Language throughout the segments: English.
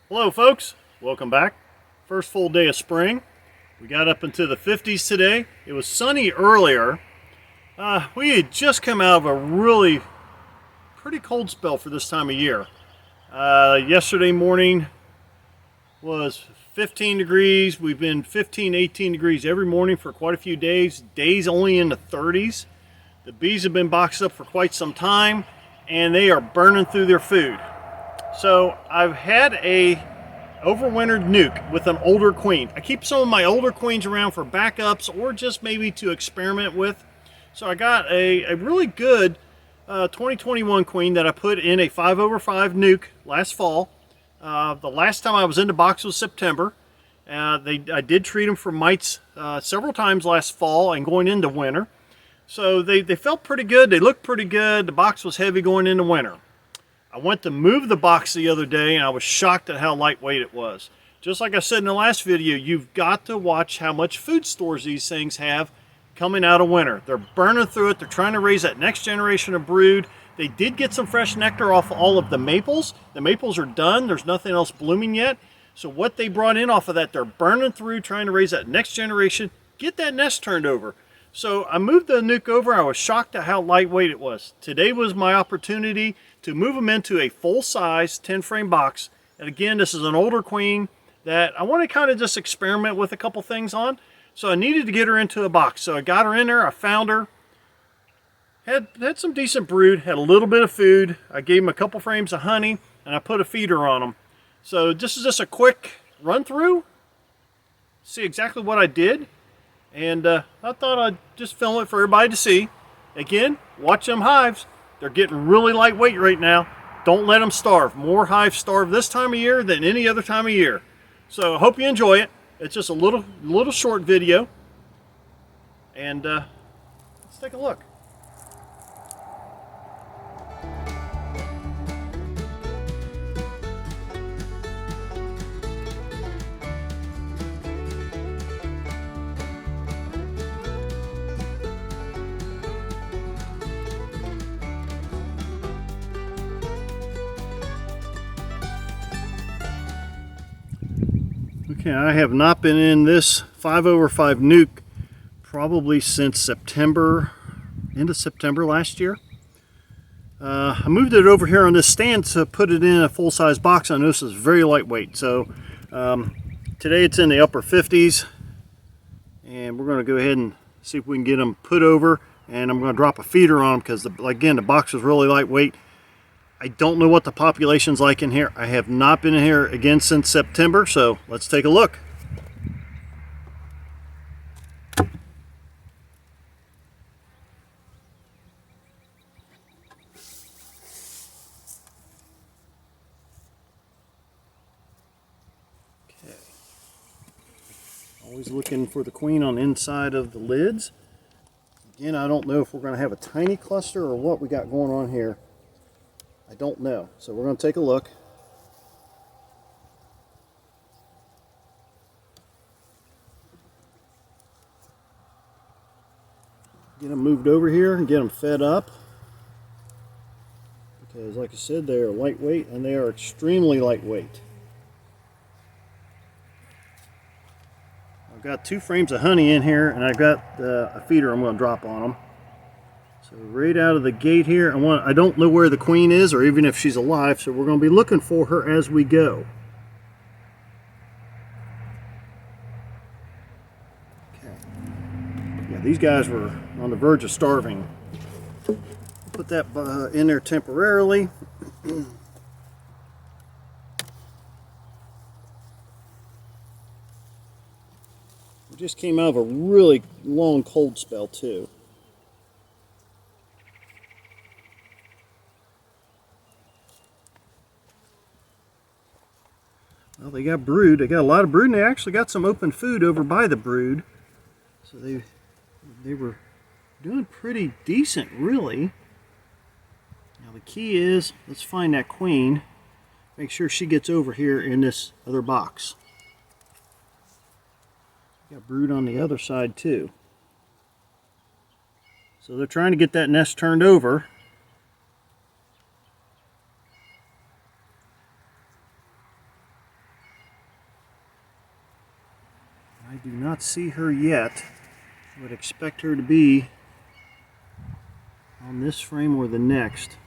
Hello folks, welcome back. First full day of spring. We got up into the 50s today. It was sunny earlier. We had just come out of a really pretty cold spell for this time of year. Yesterday morning was 15 degrees. We've been 15, 18 degrees every morning for quite a few days. Days only in the 30s. The bees have been boxed up for quite some time and they are burning through their food. So I've had a overwintered nuke with an older queen. I keep some of my older queens around for backups or just maybe to experiment with. So I got a really good 2021 queen that I put in a 5/5 nuke last fall. The last time I was in the box was September. I did treat them for mites several times last fall and going into winter. So they felt pretty good. They looked pretty good. The box was heavy going into winter. I went to move the box the other day and I was shocked at how lightweight it was. Just like I said in the last video, you've got to watch how much food stores these things have coming out of winter. They're burning through it. They're trying to raise that next generation of brood. They did get some fresh nectar off all of the maples. The maples are done. There's nothing else blooming yet. So what they brought in off of that, they're burning through, trying to raise that next generation, get that nest turned over. So I moved the nuke over. I was shocked at how lightweight it was. Today was my opportunity to move them into a full-size 10-frame box. And again, this is an older queen that I want to kind of just experiment with a couple things on. So I needed to get her into a box. So I got her in there. I found her. Had some decent brood. Had a little bit of food. I gave them a couple frames of honey, and I put a feeder on them. So this is just a quick run-through. See exactly what I did. And I thought I'd just film it for everybody to see. Again, watch them hives. They're getting really lightweight right now. Don't let them starve. More hives starve this time of year than any other time of year. So I hope you enjoy it. It's just a little short video. And let's take a look. Okay, I have not been in this 5/5 nuke probably since September, end of September last year. I moved it over here on this stand to put it in a full-size box. I know this is very lightweight. So today it's in the upper 50s. And we're going to go ahead and see if we can get them put over. And I'm going to drop a feeder on them because, again, the box is really lightweight. I don't know what the population's like in here. I have not been in here again since September, so let's take a look. Okay. Always looking for the queen on the inside of the lids. Again, I don't know if we're going to have a tiny cluster or what we got going on here. I don't know. So we're going to take a look. Get them moved over here and get them fed up. Because like I said, they are lightweight and they are extremely lightweight. I've got 2 frames of honey in here and I've got a feeder I'm going to drop on them. So right out of the gate here, I don't know where the queen is or even if she's alive, so we're going to be looking for her as we go. Okay. Yeah, these guys were on the verge of starving. Put that in there temporarily. We just came out of a really long cold spell too. Well, they got brood. They got a lot of brood, and they actually got some open food over by the brood. So they were doing pretty decent, really. Now the key is, let's find that queen. Make sure she gets over here in this other box. Got brood on the other side too. So they're trying to get that nest turned over. I do not see her yet. I would expect her to be on this frame or the next.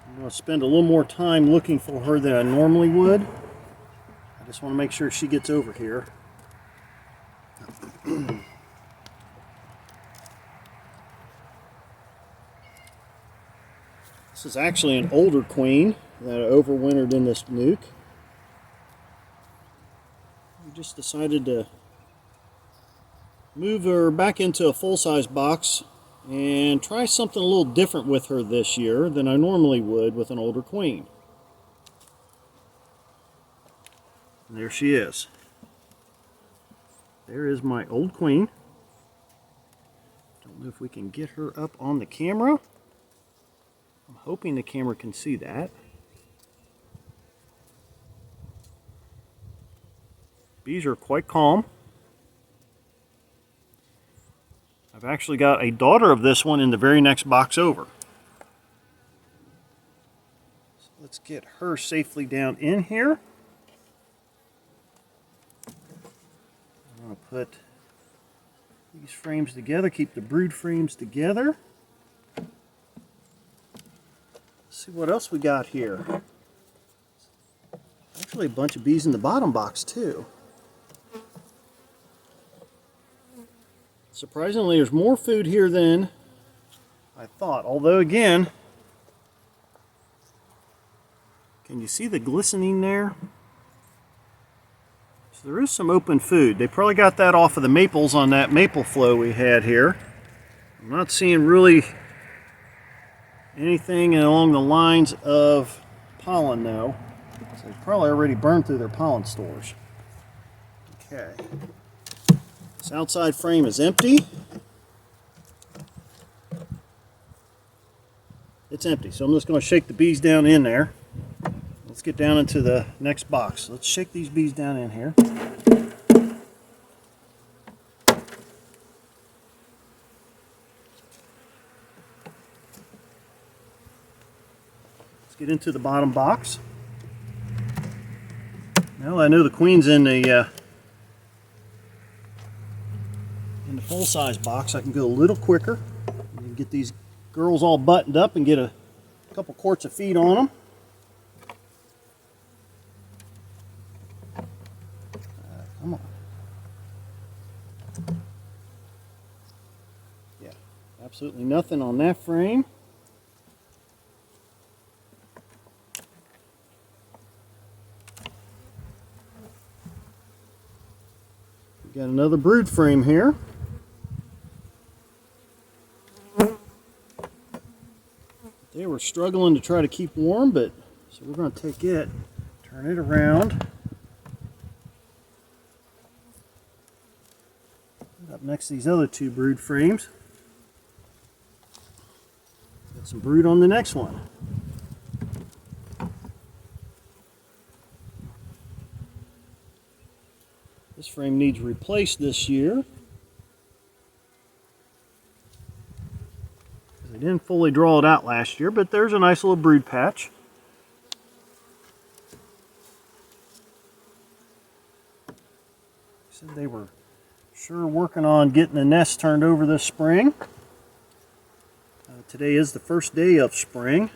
I'm going to spend a little more time looking for her than I normally would. I just want to make sure she gets over here. This is actually an older queen that overwintered in this NUC. We just decided to move her back into a full-size box and try something a little different with her this year than I normally would with an older queen. And there she is. There is my old queen. Don't know if we can get her up on the camera. I'm hoping the camera can see that. Bees are quite calm. I've actually got a daughter of this one in the very next box over. So let's get her safely down in here. I'm going to put these frames together, keep the brood frames together. Let's see what else we got here. Actually a bunch of bees in the bottom box too. Surprisingly, there's more food here than I thought. Although again, can you see the glistening there? So there is some open food. They probably got that off of the maples on that maple flow we had here. I'm not seeing really anything along the lines of pollen though. So they probably already burned through their pollen stores. Okay. This outside frame is empty. It's empty, so I'm just going to shake the bees down in there. Let's get down into the next box. Let's shake these bees down in here. Let's get into the bottom box. Well, I know the queen's in the full-size box. I can go a little quicker and get these girls all buttoned up and get a couple quarts of feed on them. Come on. Yeah, absolutely nothing on that frame. We got another brood frame here. They were struggling to try to keep warm, but so we're going to take it, turn it around. Up next to these other two brood frames. Got some brood on the next one. This frame needs replaced this year. I didn't fully draw it out last year, but there's a nice little brood patch. Said they were sure working on getting the nest turned over this spring. Today is the first day of spring.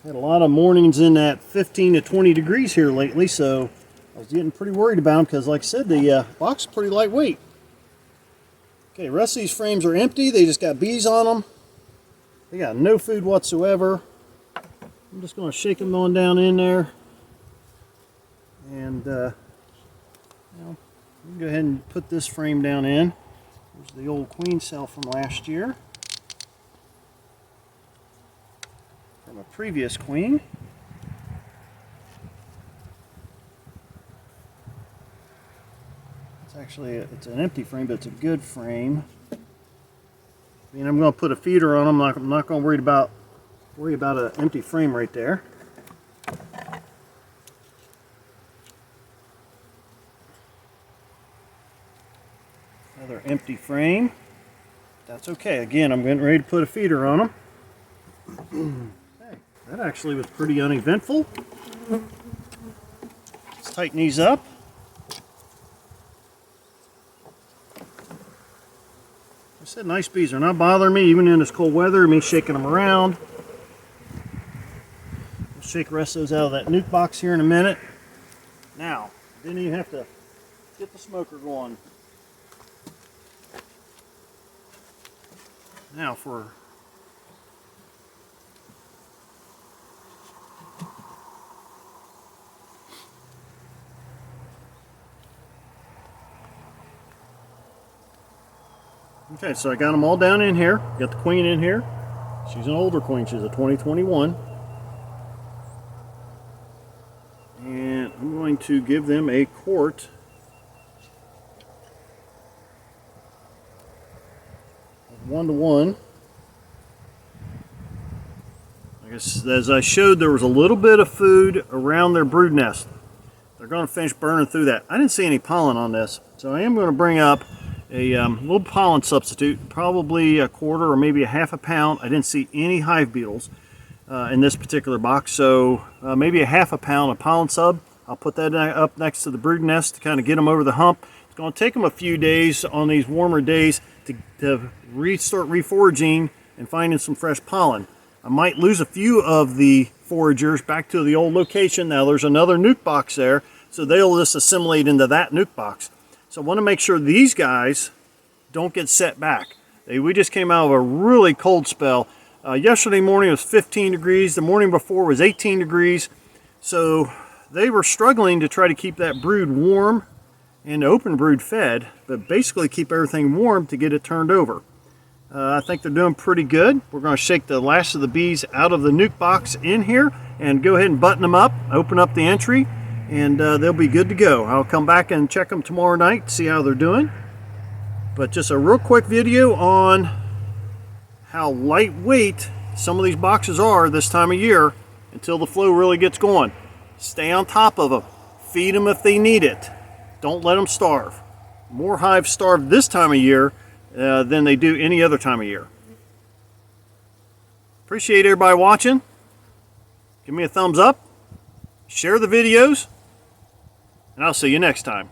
Had a lot of mornings in that 15 to 20 degrees here lately, so I was getting pretty worried about them because, like I said, the box is pretty lightweight. Okay, the rest of these frames are empty. They just got bees on them. They got no food whatsoever. I'm just going to shake them on down in there. And, we can go ahead and put this frame down in. There's the old queen cell from last year. From a previous queen. It's an empty frame, but it's a good frame. I mean, I'm going to put a feeder on them. I'm not going to worry about an empty frame right there. Another empty frame. that's okay. Again, I'm getting ready to put a feeder on them. Okay, that actually was pretty uneventful. Let's tighten these up. I said nice bees. They're not bothering me even in this cold weather, me shaking them around. We'll shake the rest of those out of that NUC box here in a minute. Now, didn't even have to get the smoker going. Now for okay, so I got them all down in here. Got the queen in here. She's an older queen. She's a 2021. And I'm going to give them a quart of 1-to-1. I guess as I showed, there was a little bit of food around their brood nest. They're going to finish burning through that. I didn't see any pollen on this, so I am going to bring up a little pollen substitute, probably a quarter or maybe a half a pound. I didn't see any hive beetles in this particular box, so maybe a half a pound of pollen sub. I'll put that up next to the brood nest to kind of get them over the hump. It's going to take them a few days on these warmer days to start reforaging and finding some fresh pollen. I might lose a few of the foragers back to the old location. Now there's another NUC box there, so they'll just assimilate into that NUC box. So I want to make sure these guys don't get set back. We just came out of a really cold spell. Yesterday morning was 15 degrees. The morning before was 18 degrees. So they were struggling to try to keep that brood warm and the open brood fed, but basically keep everything warm to get it turned over. I think they're doing pretty good. We're going to shake the last of the bees out of the NUC box in here and go ahead and button them up, open up the entry, and they'll be good to go. I'll come back and check them tomorrow night to see how they're doing. But just a real quick video on how lightweight some of these boxes are this time of year until the flow really gets going. Stay on top of them. Feed them if they need it. Don't let them starve. More hives starve this time of year than they do any other time of year. Appreciate everybody watching. Give me a thumbs up. Share the videos. And I'll see you next time.